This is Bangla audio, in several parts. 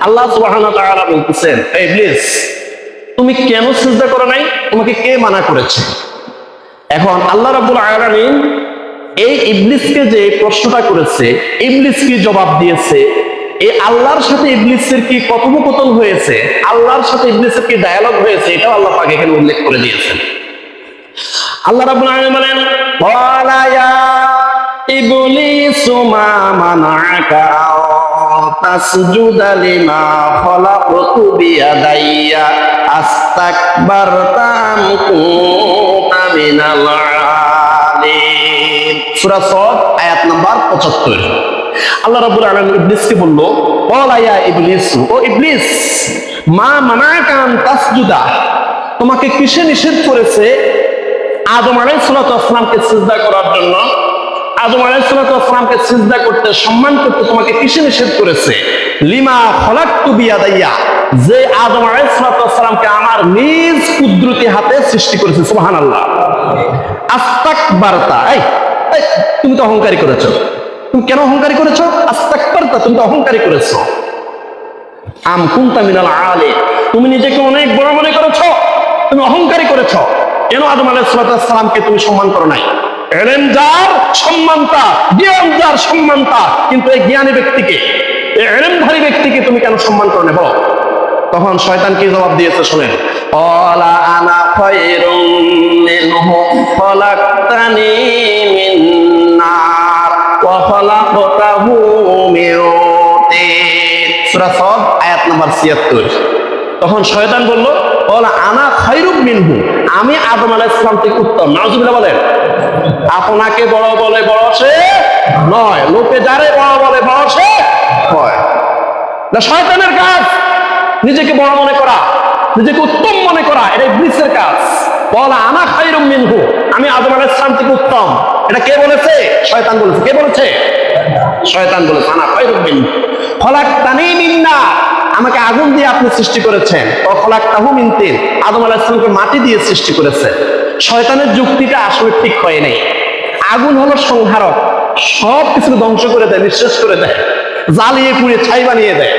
আল্লাহ সুবহানাহু ওয়া তাআলা বলতেছেন, হে ইবলিস, তুমি কেন সিজদা করো নাই? তোমাকে কে মানা করেছে? এখন আল্লাহ রাব্বুল আলামিন এই ইবলিসকে যে প্রশ্নটা করেছে, ইবলিস কি জবাব দিয়েছে, এই আল্লাহর সাথে ইবলিসের কি কথোপকথন হয়েছে, আল্লাহর সাথে ইবলিসের কি ডায়ালগ হয়েছে, এটাও আল্লাহ পাক এখানে উল্লেখ করে দিয়েছেন। আল্লাহ রাব্বুল আলামিন বলেন, ওয়ালা ইয়া ইবলিসু মা মানাআকা তাসজুদা লিমা খালাকতু বিয়াদাইয়া আস্তাকবারতা আম কুনতা মিনাল আলিম। সূরা সদ আয়াত নাম্বার 75। আল্লাহ রাব্বুল আলামিন ইবলিসকে বলল, ওয়ালা ইয়া ইবলিসু, ও ইবলিস, মা মানাআকা আন তাসজুদা, তোমাকে কিসে নিষেধ করেছে আদম আলাইহিস সালাতু ওয়াস সালামকে সিজদা করার জন্য? আদম আলাইহিস সালাতু ওয়াস সালামকে সিজদা করতে, সম্মান করতে তোমাকে কিসে নিষেধ করেছে? লিমা খলাকতু বিয়াদাইয়া, যে আদম আলাইহিস সালাতু ওয়াস সালামকে আমার নিজ কুদরতি হাতে সৃষ্টি করেছে। সুবহানাল্লাহ। আস্তাকবারতা, এই তুমি তো অহংকারী করেছো। তুমি কেন অহংকারী করেছো? আস্তাকবারতা, তুমি তো অহংকারী করেছো। আম কুনতা মিনাল আলিম, তুমি নিজেকে অনেক বড় মনে করেছো, তুমি অহংকারী করেছো। কেন আদম আলাইহিস সালামকে তুমি সম্মান করো নাই? ইলম যার সম্মান তার, জ্ঞান যার সম্মান তার, কিন্তু এই জ্ঞানী ব্যক্তিকে, এই ইলমধারী ব্যক্তিকে তুমি কেন সম্মান করো না? বলো। তখন শয়তান কি জবাব দিয়েছে শুনেন, ক্বালা আনা খায়রুম মিনহু খালাকতানি মিন নার ওয়া খালাকতাহু মিন তিন। সূরা সদ আয়াত নাম্বার 76। তখন শয়তান বলল, ক্বালা আনা খায়রুম মিনহু, আমি আদম আলাইহিস সালাম থেকে উত্তম। নাউজুবিল্লাহ বলেন। আপনাকে বড় বলে বড় সে নয়, লোকে যারে বড় বলে বড় সে হয় না। শয়তানের কাজ নিজেকে বড় মনে করা, নিজেকে উত্তম মনে করা, এটা ইবলিসের কাজ। বলা আনা খায়রুম মিনহু, আমি আদম আলাইহিস সালাম থেকে উত্তম। এটা কে বলেছে? শয়তান বলেছে। কে বলেছে? শয়তান বলেছে। আনা খায়রুম মিনহু খলাকতানি মিন নার, আমাকে আগুন দিয়ে আপনি সৃষ্টি করেছেন। ও খলাকতাহু মিন তিন, আদম আলাইহিস সালামকে মাটি দিয়ে সৃষ্টি করেছেন। শয়তানের যুক্তিটা আসলে ঠিক হয় নাই। আগুন হলো সংহারক, সব কিছু ধ্বংস করে দেয়, নিঃশেষ করে দেয়, জ্বালিয়ে পুড়িয়ে ছাই বানিয়ে দেয়।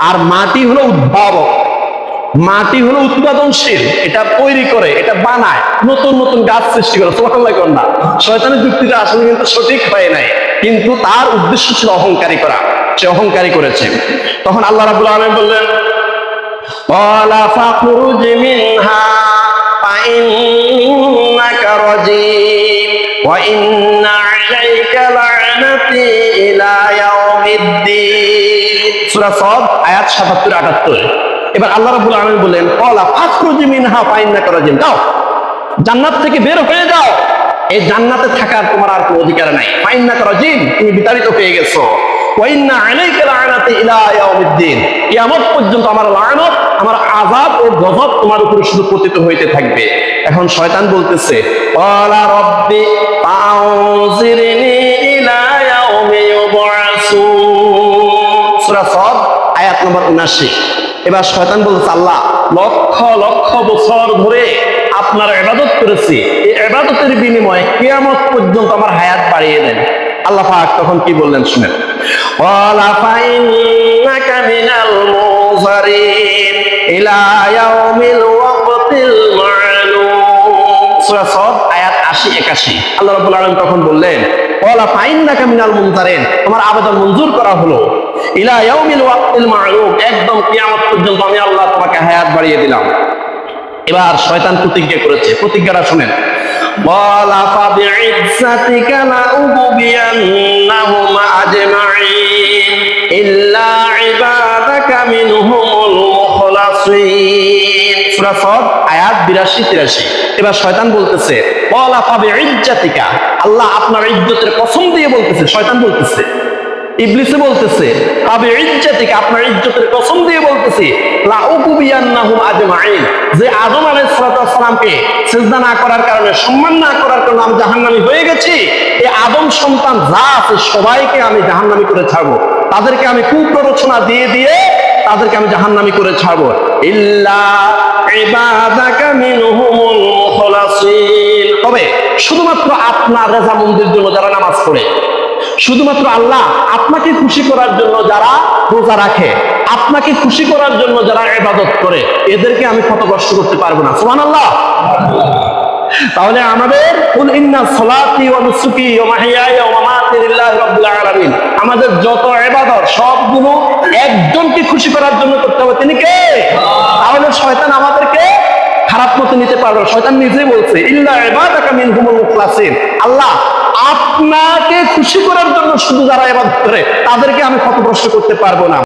আর মাটি হলো উদ্ভাবক, মাটি হলো উৎপাদনশীল, এটা তৈরি করে, এটা বানায়, নতুন নতুন গাছ সৃষ্টি করে। সুবহানাল্লাহ করেন না? শয়তানের যুক্তিটা আসলে কিন্তু সঠিক হয় নাই, কিন্তু তার উদ্দেশ্য ছিল অহংকারী করা, সে অহংকারী করেছে। তখন আল্লাহ রাব্বুল আলামিন বললেন, ক্বালা ফাখরুজ মিনহা ফাইন্নাকা রাজীম ওয়া ইন্না আলাইকা লা'নাতি ইলা ইয়াউমিদ্দিন। সূরা সদ আয়াত 77-78। এবার আল্লাহ রাব্বুল আলামিন বলেন, ক্বালা ফাখরুজ মিনহা ফাইন্নাকা রাজীম, যাও জান্নাত থেকে বের হয়ে যাও, এই জান্নাতে থাকার তোমার আর কোনো অধিকার নাই। ফাইন্নাকা রাজীম, তুমি বিতাড়িত হয়ে গেছো। ওয়া ইন্না আলাইকা লা'নাতি ইলা ইয়াউমিদ্দিন, কিয়ামত পর্যন্ত আমার লানত, আমার আযাব ও গজব তোমার উপরে শুধু পতিত হইতে থাকবে। এখন শয়তান বলতেছে, ক্বালা রাব্বি ফাআউযিরনি ইলা ইয়াউমি ইউবআসুন। সূরা সদ আয়াত নম্বর 79। এবার শয়তান বলতেছে, আল্লাহ, লক্ষ লক্ষ বছর ধরে আপনার ইবাদত করেছি, এই ইবাদতের বিনিময়ে কিয়ামত পর্যন্ত আমার হায়াত বাড়িয়ে দেন। আল্লাহ পাক তখন কি বললেন শুনেন, ওয়ালা ফাইন্নাকা মিনাল মুনজারিন ইলা ইয়াউমিল ওয়াকতিল মা'লুম। সূরা সদ আয়াত 80-81। আল্লাহ রাব্বুল আলামিন তখন বললেন, ওয়ালা ফাইন্নাকা মিনাল মুনজারিন, তোমার আবেদন মঞ্জুর করা হলো, ইলা ইয়াউমিল ওয়াকতিল মা'লুম, একদম কিয়ামত পর্যন্ত আমি আল্লাহ তোমাকে হায়াত বাড়িয়ে দিলাম। এবার শয়তান প্রতিজ্ঞা করেছে, প্রতিজ্ঞাটা শুনেন, ক্বালা ফাবি'iজ্জাতিকা লাউগবিয়ান্নাহুম আজমাঈন ইল্লা ইবাদাকা মিনহুমুল মুখলাসিন। সূরা সদ আয়াত 82-83। এবার শয়তান বলতেছে, ক্বালা ফাবি'iজ্জাতিকা, আল্লাহ আপনার ইজ্জতের কসম দিয়ে বলতেছে, শয়তান বলতেছে, ইবলিসে বলতেছে, ফাবি'iজ্জাতিকা, আপনার ইজ্জতের কসম দিয়ে বলতেছি, লাউগবিয়ান্নাহুম আজমাঈন, যে আদম আলাইহিস সালামকে সিজদা না করার কারণে, সম্মান না করার কারণে আমি জাহান্নামী হয়ে গেছি, এই আদম সন্তান যা আছে সবাইকে আমি জাহান্নামী করে ছাড়বো, তাদেরকে আমি কুপ্ররোচনা দিয়ে দিয়ে তাদেরকে আমি জাহান্নামী করে ছাড়বো। ইল্লা ইবাদাকা মিনহুমুল মুখলাসিন, তবে শুধুমাত্র আপনার রেজামন্দির জন্য যারা নামাজ পড়ে, শুধুমাত্র আল্লাহ আপনাকে খুশি করার জন্য যারা রোজা রাখে, আপনাকে খুশি করার জন্য যারা ইবাদত করে, এদেরকে আমি ক্ষতগ্রস্ত করতে পারবো না। সুবহানাল্লাহ। তাহলে আমাদের কুল ইন্না সলাতি ওয়া নুসুকি ওয়া মাহইয়ায়া ওয়া মামাতি লিল্লাহি রাব্বিল আলামিন, আমাদের যত ইবাদত সবগুলো একজনকে খুশি করার জন্য করতে হবে। তিনি কে? তাহলে শয়তান আমাদেরকে খারাপ মতে নিতে পারবে না। শয়তান নিজেই বলছে ইল্লা ইবাদাকা মিনহুমুল মুখলাসিন, আল্লাহ আপনাকে খুশি করার জন্য শুধু যারা ইবাদত করে তাদেরকে আমি ক্ষতগ্রস্ত করতে পারবো না।